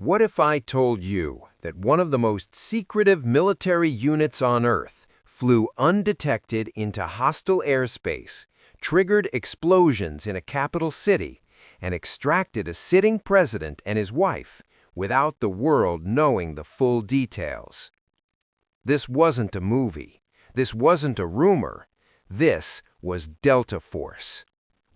What if I told you that one of the most secretive military units on Earth flew undetected into hostile airspace, triggered explosions in a capital city, and extracted a sitting president and his wife without the world knowing the full details? This wasn't a movie. This wasn't a rumor. This was Delta Force.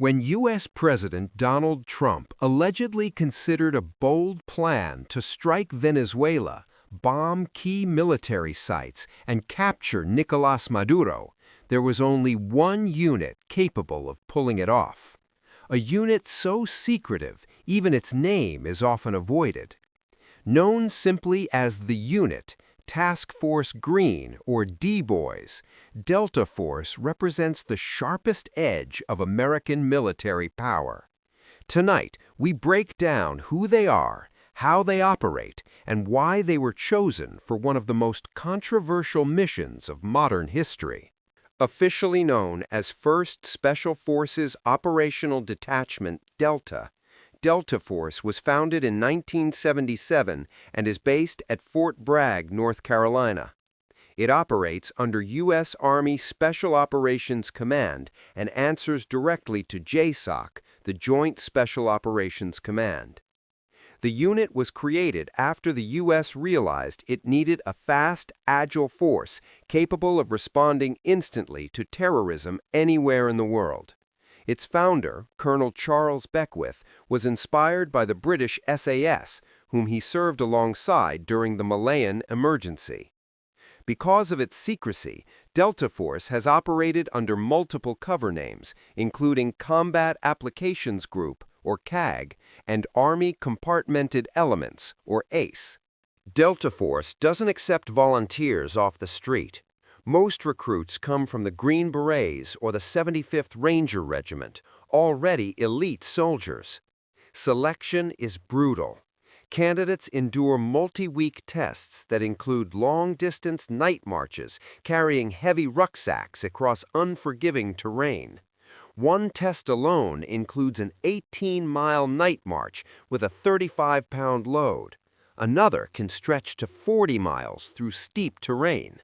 When U.S. President Donald Trump allegedly considered a bold plan to strike Venezuela, bomb key military sites, and capture Nicolás Maduro, there was only one unit capable of pulling it off. A unit so secretive, even its name is often avoided. Known simply as the Unit, Task Force Green, or D-Boys, Delta Force represents the sharpest edge of American military power. Tonight, we break down who they are, how they operate, and why they were chosen for one of the most controversial missions of modern history. Officially known as 1st Special Forces Operational Detachment, Delta, Delta Force was founded in 1977 and is based at Fort Bragg, North Carolina. It operates under U.S. Army Special Operations Command and answers directly to JSOC, the Joint Special Operations Command. The unit was created after the U.S. realized it needed a fast, agile force capable of responding instantly to terrorism anywhere in the world. Its founder, Colonel Charles Beckwith, was inspired by the British SAS, whom he served alongside during the Malayan emergency. Because of its secrecy, Delta Force has operated under multiple cover names, including Combat Applications Group, or CAG, and Army Compartmented Elements, or ACE. Delta Force doesn't accept volunteers off the street. Most recruits come from the Green Berets or the 75th Ranger Regiment, already elite soldiers. Selection is brutal. Candidates endure multi-week tests that include long-distance night marches carrying heavy rucksacks across unforgiving terrain. One test alone includes an 18-mile night march with a 35-pound load. Another can stretch to 40 miles through steep terrain.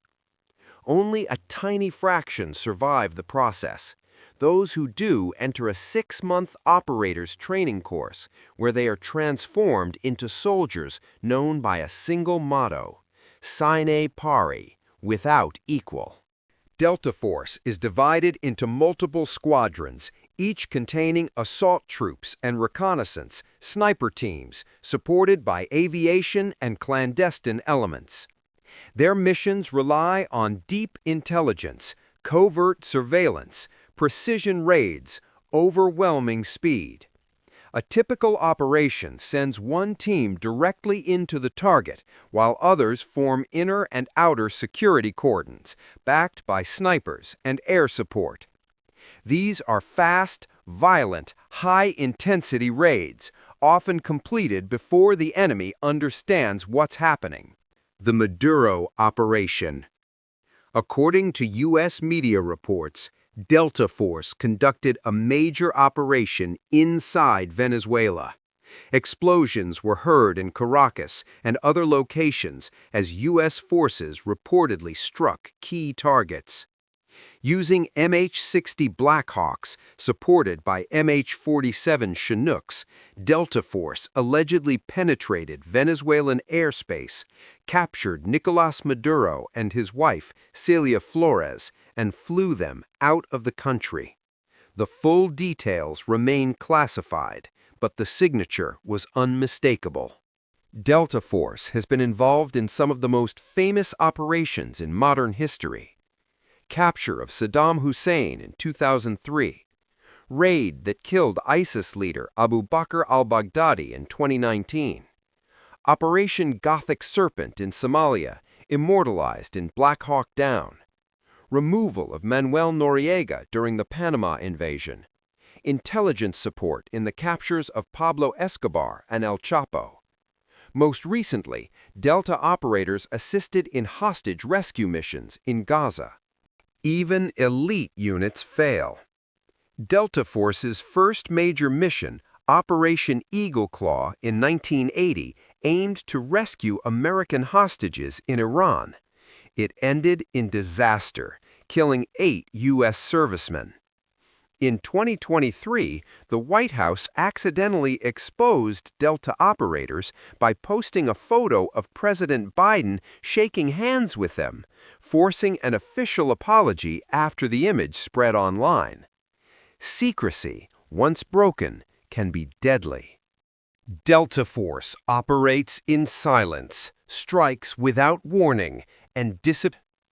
Only a tiny fraction survive the process. Those who do enter a 6-month operators training course where they are transformed into soldiers known by a single motto: Sine pari, without equal. Delta Force is divided into multiple squadrons, each containing assault troops and reconnaissance, sniper teams, supported by aviation and clandestine elements. Their missions rely on deep intelligence, covert surveillance, precision raids, overwhelming speed. A typical operation sends one team directly into the target, while others form inner and outer security cordons, backed by snipers and air support. These are fast, violent, high-intensity raids, often completed before the enemy understands what's happening. The Maduro Operation. According to U.S. media reports, Delta Force conducted a major operation inside Venezuela. Explosions were heard in Caracas and other locations as U.S. forces reportedly struck key targets. Using MH-60 Blackhawks, supported by MH-47 Chinooks, Delta Force allegedly penetrated Venezuelan airspace, captured Nicolás Maduro and his wife, Celia Flores, and flew them out of the country. The full details remain classified, but the signature was unmistakable. Delta Force has been involved in some of the most famous operations in modern history. Capture of Saddam Hussein in 2003, raid that killed ISIS leader Abu Bakr al-Baghdadi in 2019, Operation Gothic Serpent in Somalia, immortalized in Black Hawk Down, removal of Manuel Noriega during the Panama invasion, intelligence support in the captures of Pablo Escobar and El Chapo. Most recently, Delta operators assisted in hostage rescue missions in Gaza. Even elite units fail. Delta Force's first major mission, Operation Eagle Claw, in 1980, aimed to rescue American hostages in Iran. It ended in disaster, killing 8 U.S. servicemen. In 2023, the White House accidentally exposed Delta operators by posting a photo of President Biden shaking hands with them, forcing an official apology after the image spread online. Secrecy, once broken, can be deadly. Delta Force operates in silence, strikes without warning, and disappears.